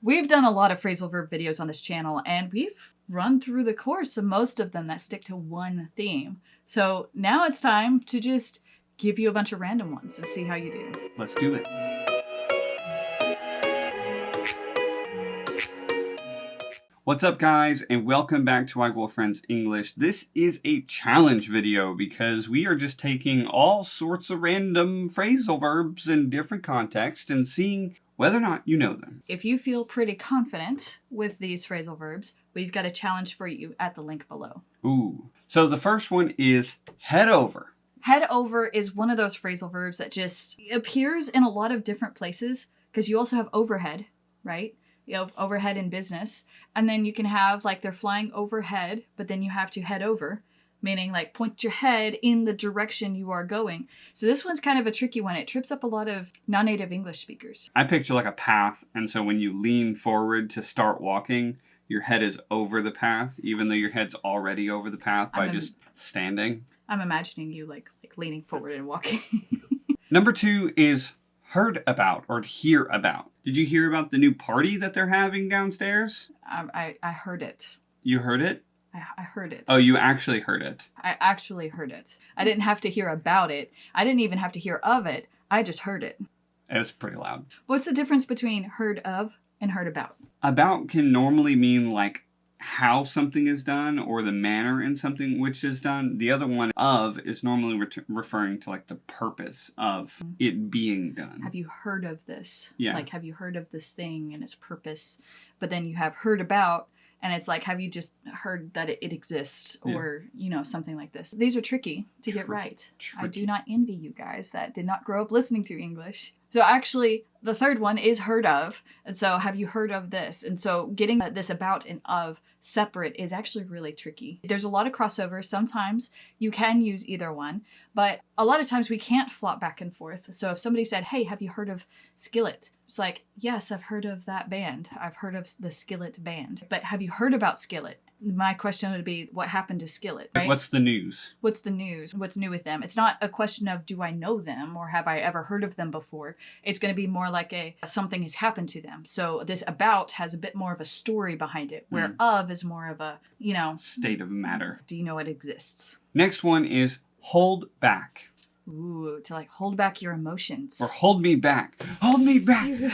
We've done a lot of phrasal verb videos on this channel, and we've run through the course of most of them that stick to one theme. So now it's time to just give you a bunch of random ones and see how you do. Let's do it. What's up, guys, and welcome back to WaiGuo Friends English. This is a challenge video because we are just taking all sorts of random phrasal verbs in different contexts and seeing whether or not you know them. If you feel pretty confident with these phrasal verbs, we've got a challenge for you at the link below. Ooh. So the first one is head over. Head over is one of those phrasal verbs that just appears in a lot of different places because you also have overhead, right? You have overhead in business. And then you can have like they're flying overhead, but then you have to head over, meaning like point your head in the direction you are going. So this one's kind of a tricky one. It trips up a lot of non-native English speakers. I picture like a path, and so when you lean forward to start walking, your head is over the path, even though your head's already over the path by just standing. I'm imagining you like leaning forward and walking. Number 2 is heard about or hear about. Did you hear about the new party that they're having downstairs? I heard it. You heard it? I heard it. Oh, you actually heard it. I actually heard it. I didn't have to hear about it. I didn't even have to hear of it. I just heard it. It was pretty loud. What's the difference between heard of and heard about? About can normally mean like how something is done or the manner in something which is done. The other one, of, is normally referring to like the purpose of it being done. Have you heard of this? Yeah. Like, have you heard of this thing and its purpose? But then you have heard about, and it's like, have you just heard that it exists? Or, you know, something like this. These are tricky to get right. I do not envy you guys that did not grow up listening to English. So actually, the third one is heard of. And so have you heard of this? And so getting this about and of separate is actually really tricky. There's a lot of crossover. Sometimes you can use either one, but a lot of times we can't flop back and forth. So if somebody said, hey, have you heard of Skillet? It's like, yes, I've heard of that band. I've heard of the Skillet band. But have you heard about Skillet? My question would be, what happened to Skillet? Right? What's the news? What's the news? What's new with them? It's not a question of, do I know them or have I ever heard of them before? It's going to be more like something has happened to them. So this about has a bit more of a story behind it, where of is more of a, you know, state of matter. Do you know it exists? Next one is hold back. Ooh, to like hold back your emotions. Or hold me back. Hold me back.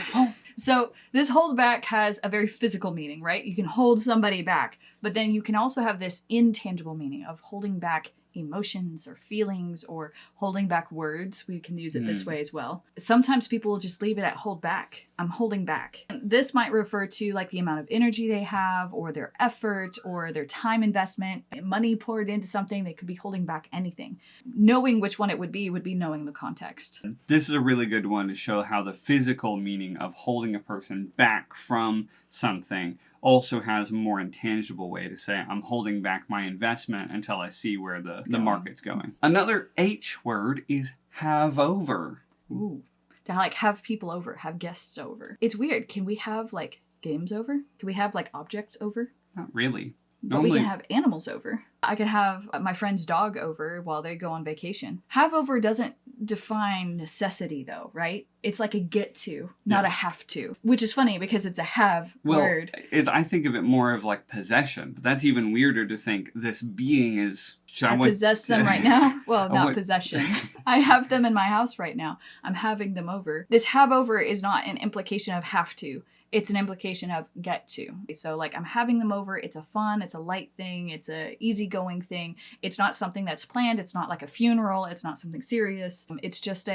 So this hold back has a very physical meaning, right? You can hold somebody back, but then you can also have this intangible meaning of holding back emotions or feelings or holding back words. We can use it this way as well. Sometimes people will just leave it at hold back. I'm holding back. This might refer to like the amount of energy they have or their effort or their time investment, money poured into something. They could be holding back anything. Knowing which one it would be knowing the context. This is a really good one to show how the physical meaning of holding a person back from something also has a more intangible way to say, I'm holding back my investment until I see where the market's going. Another H word is have over. Ooh. To like have people over, have guests over. It's weird. Can we have like games over? Can we have like objects over? Not really. But we can have animals over. I could have my friend's dog over while they go on vacation. Have over doesn't define necessity though, right? It's like a get to, not a have to. Which is funny because it's a have word. I think of it more of like possession, but that's even weirder to think this being is... I possess them right now? Well, not possession. I have them in my house right now. I'm having them over. This have over is not an implication of have to. It's an implication of get to. So like I'm having them over, it's a fun, it's a light thing, it's a easygoing thing. It's not something that's planned, it's not like a funeral, it's not something serious. It's just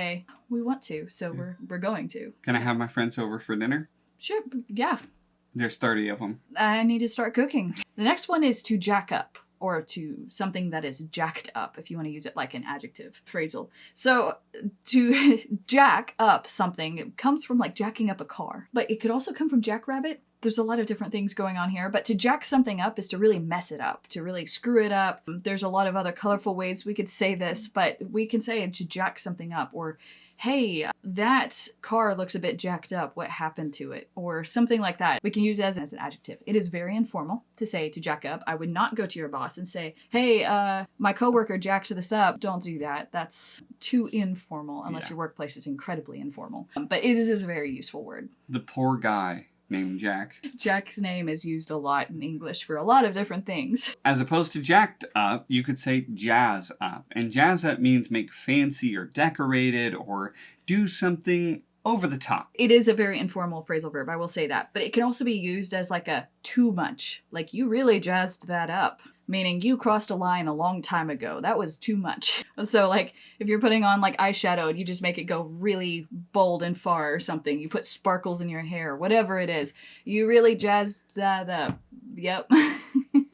we want to, so we're going to. Can I have my friends over for dinner? Sure, yeah. There's 30 of them. I need to start cooking. The next one is to jack up. Or to something that is jacked up, if you want to use it like an adjective phrasal. So to jack up something, it comes from like jacking up a car. But it could also come from jackrabbit. There's a lot of different things going on here. But to jack something up is to really mess it up, to really screw it up. There's a lot of other colorful ways we could say this, but we can say to jack something up, or hey, that car looks a bit jacked up. What happened to it? Or something like that. We can use it as an adjective. It is very informal to say to jack up. I would not go to your boss and say, hey, my coworker jacked this up. Don't do that. That's too informal unless your workplace is incredibly informal. But it is a very useful word. The poor guy named Jack. Jack's name is used a lot in English for a lot of different things. As opposed to jacked up, you could say jazz up. And jazz up means make fancy or decorated or do something over the top. It is a very informal phrasal verb, I will say that. But it can also be used as like a too much. Like, you really jazzed that up. Meaning you crossed a line a long time ago. That was too much. So like if you're putting on like eyeshadow and you just make it go really bold and far or something. You put sparkles in your hair, whatever it is. You really jazzed that up. Yep.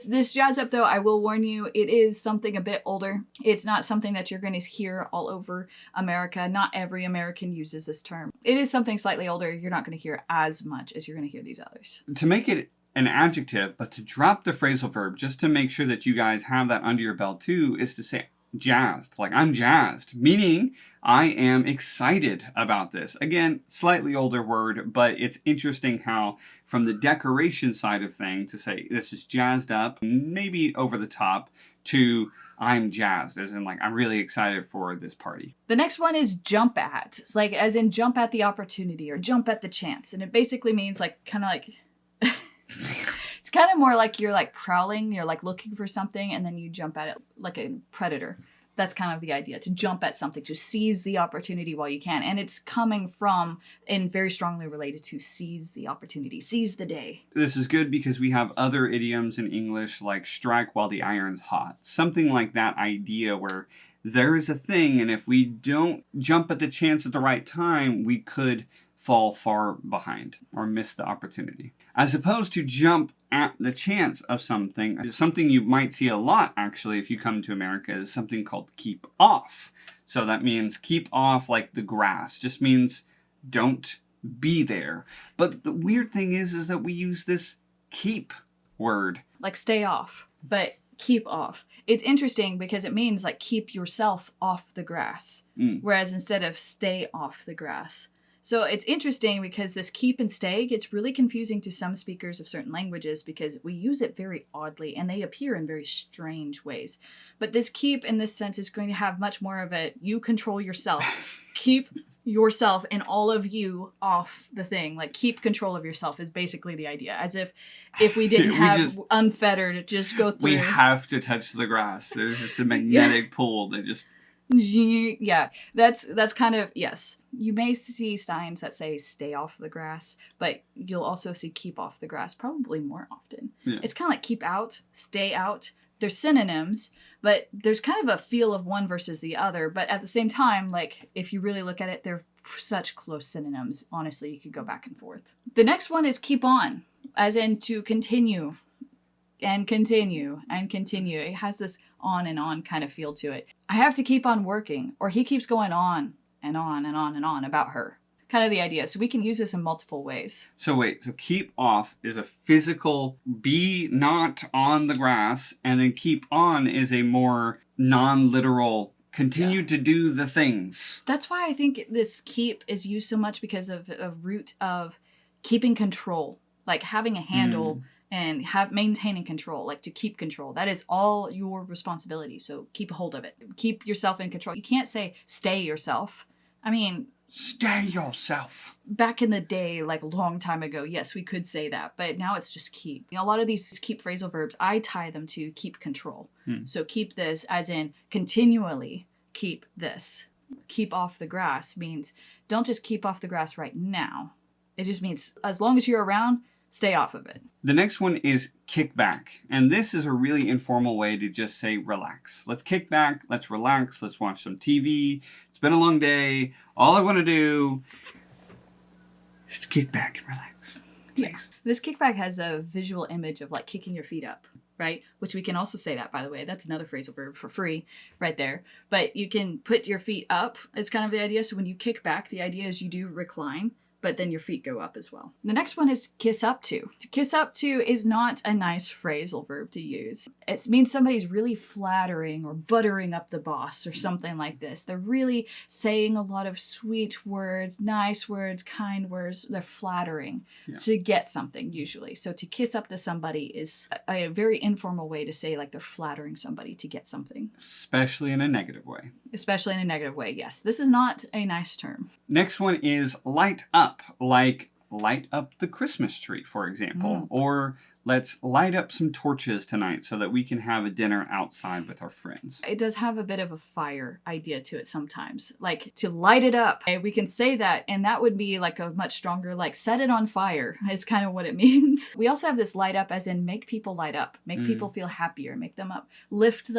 This jazz up though, I will warn you, it is something a bit older. It's not something that you're going to hear all over America. Not every American uses this term. It is something slightly older. You're not going to hear as much as you're going to hear these others. To make it an adjective, but to drop the phrasal verb, just to make sure that you guys have that under your belt too, is to say jazzed. Like, I'm jazzed, meaning I am excited about this. Again, slightly older word, but it's interesting how from the decoration side of things to say this is jazzed up, maybe over the top, to I'm jazzed, as in like I'm really excited for this party. The next one is jump at. It's like as in jump at the opportunity or jump at the chance. And it basically means like kind of like it's kind of more like you're like prowling, you're like looking for something and then you jump at it like a predator. That's kind of the idea, to jump at something, to seize the opportunity while you can. And it's coming from and very strongly related to seize the opportunity, seize the day. This is good because we have other idioms in English like strike while the iron's hot. Something like that idea where there is a thing and if we don't jump at the chance at the right time, we could fall far behind or miss the opportunity. As opposed to jump at the chance of something you might see a lot actually if you come to America is something called keep off. So that means keep off like the grass, just means don't be there. But the weird thing is that we use this keep word. Like stay off, but keep off. It's interesting because it means like keep yourself off the grass, whereas instead of stay off the grass. So it's interesting because this keep and stay gets really confusing to some speakers of certain languages because we use it very oddly and they appear in very strange ways. But this keep in this sense is going to have much more of a you control yourself. Keep yourself and all of you off the thing. Like keep control of yourself is basically the idea. As if we didn't have unfettered, just go through. We have to touch the grass. There's just a magnetic pull that just... Yeah, that's kind of, yes. You may see signs that say stay off the grass, but you'll also see keep off the grass probably more often. Yeah. It's kind of like keep out, stay out. They're synonyms, but there's kind of a feel of one versus the other. But at the same time, like if you really look at it, they're such close synonyms. Honestly, you could go back and forth. The next one is keep on, as in to continue. And continue and continue. It has this on and on kind of feel to it. I have to keep on working, or he keeps going on and on and on and on about her. Kind of the idea. So we can use this in multiple ways. So keep off is a physical be not on the grass, and then keep on is a more non-literal continue to do the things. That's why I think this keep is used so much because of a root of keeping control, like having a handle and maintaining control, like to keep control. That is all your responsibility. So keep a hold of it. Keep yourself in control. You can't say stay yourself. I mean, stay yourself. Back in the day, like a long time ago, yes, we could say that, but now it's just keep. A lot of these keep phrasal verbs, I tie them to keep control. So keep this as in continually keep this. Keep off the grass means don't just keep off the grass right now. It just means as long as you're around, stay off of it. The next one is kick back. And this is a really informal way to just say relax. Let's kick back. Let's relax. Let's watch some TV. It's been a long day. All I want to do is to kick back and relax. Please. Yeah. This kickback has a visual image of like kicking your feet up, right? Which we can also say that, by the way. That's another phrasal verb for free right there. But you can put your feet up. It's kind of the idea. So when you kick back, the idea is you do recline, but then your feet go up as well. The next one is kiss up to. To kiss up to is not a nice phrasal verb to use. It means somebody's really flattering or buttering up the boss or something like this. They're really saying a lot of sweet words, nice words, kind words. They're flattering to get something usually. So to kiss up to somebody is a very informal way to say like they're flattering somebody to get something. Especially in a negative way. Especially in a negative way, yes. This is not a nice term. Next one is light up, like light up the Christmas tree, for example. Or let's light up some torches tonight so that we can have a dinner outside with our friends. It does have a bit of a fire idea to it sometimes. Like to light it up. We can say that, and that would be like a much stronger, like set it on fire is kind of what it means. We also have this light up as in make people light up, make people feel happier, make them up, lift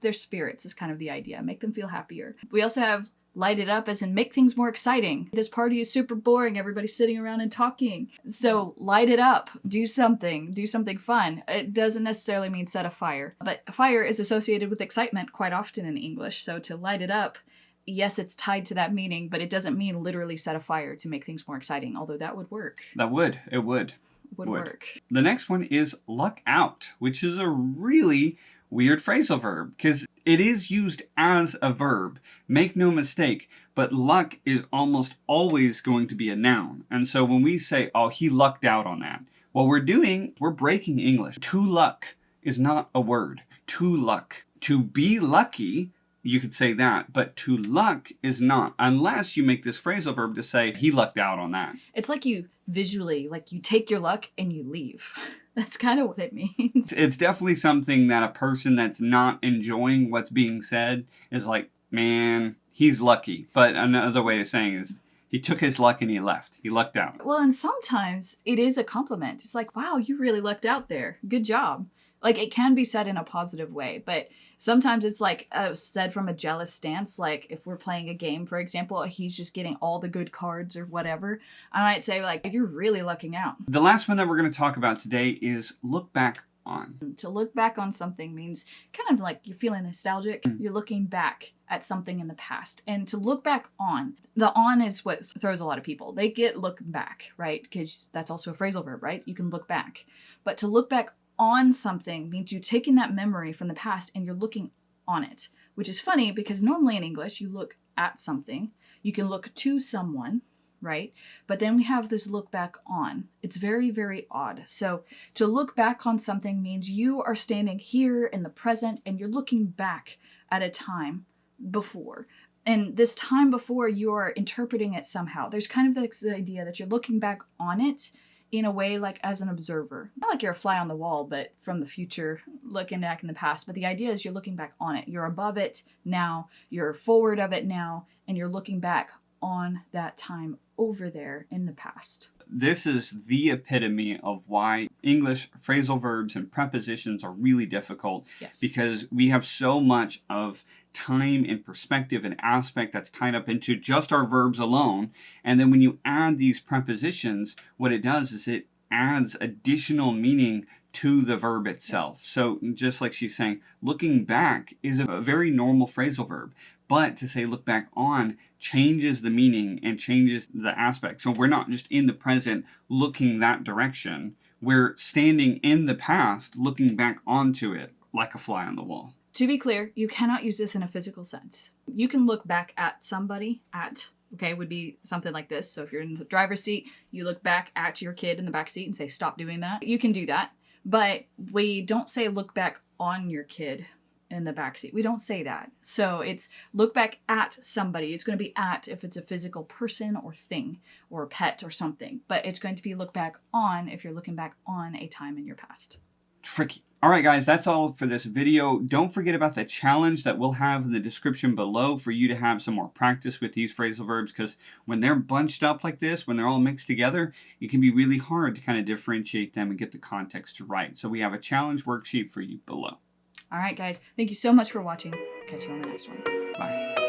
their spirits is kind of the idea, make them feel happier. We also have light it up as in make things more exciting. This party is super boring. Everybody's sitting around and talking. So light it up. Do something fun. It doesn't necessarily mean set a fire, but fire is associated with excitement quite often in English. So to light it up, yes, it's tied to that meaning, but it doesn't mean literally set a fire to make things more exciting, although that would work. It would Work. The next one is luck out, which is a really weird phrasal verb because it is used as a verb. Make no mistake, but luck is almost always going to be a noun. And so when we say, oh, he lucked out on that, what we're breaking English. To luck is not a word. To luck. To be lucky, you could say that, but to luck is not, unless you make this phrasal verb to say, he lucked out on that. It's like you visually, like you take your luck and you leave. That's kind of what it means. It's definitely something that a person that's not enjoying what's being said is like, man, he's lucky. But another way of saying is, he took his luck and he left. He lucked out. Well, and sometimes it is a compliment. It's like, wow, you really lucked out there. Good job. Like, it can be said in a positive way, but sometimes it's like said from a jealous stance. Like, if we're playing a game, for example, he's just getting all the good cards or whatever. I might say, like, you're really lucking out. The last one that we're going to talk about today is look back on. To look back on something means kind of like you're feeling nostalgic. You're looking back at something in the past. And to look back on, the on is what throws a lot of people. They get look back, right? Because that's also a phrasal verb, right? You can look back. But to look back on something means you're taking that memory from the past and you're looking on it, which is funny because normally in English you look at something, you can look to someone, right? But then we have this look back on. It's very, very odd. So to look back on something means you are standing here in the present and you're looking back at a time before. And this time before, you're interpreting it somehow. There's kind of this idea that you're looking back on it in a way like as an observer. Not like you're a fly on the wall, but from the future, looking back in the past. But the idea is you're looking back on it. You're above it now, you're forward of it now, and you're looking back on that time over there in the past. This is the epitome of why English phrasal verbs and prepositions are really difficult. Yes. Because we have so much of time and perspective and aspect that's tied up into just our verbs alone. And then when you add these prepositions, what it does is it adds additional meaning to the verb itself. Yes. So just like she's saying, looking back is a very normal phrasal verb. But to say look back on changes the meaning and changes the aspect. So we're not just in the present looking that direction. We're standing in the past looking back onto it like a fly on the wall. To be clear, you cannot use this in a physical sense. You can look back at somebody, would be something like this. So if you're in the driver's seat, you look back at your kid in the back seat and say, stop doing that. You can do that. But we don't say look back on your kid in the backseat. We don't say that. So it's look back at somebody. It's going to be at if it's a physical person or thing or pet or something. But it's going to be look back on if you're looking back on a time in your past. Tricky. All right, guys, that's all for this video. Don't forget about the challenge that we'll have in the description below for you to have some more practice with these phrasal verbs, because when they're bunched up like this, when they're all mixed together, it can be really hard to kind of differentiate them and get the context right. So we have a challenge worksheet for you below. All right, guys. Thank you so much for watching. Catch you on the next one. Bye.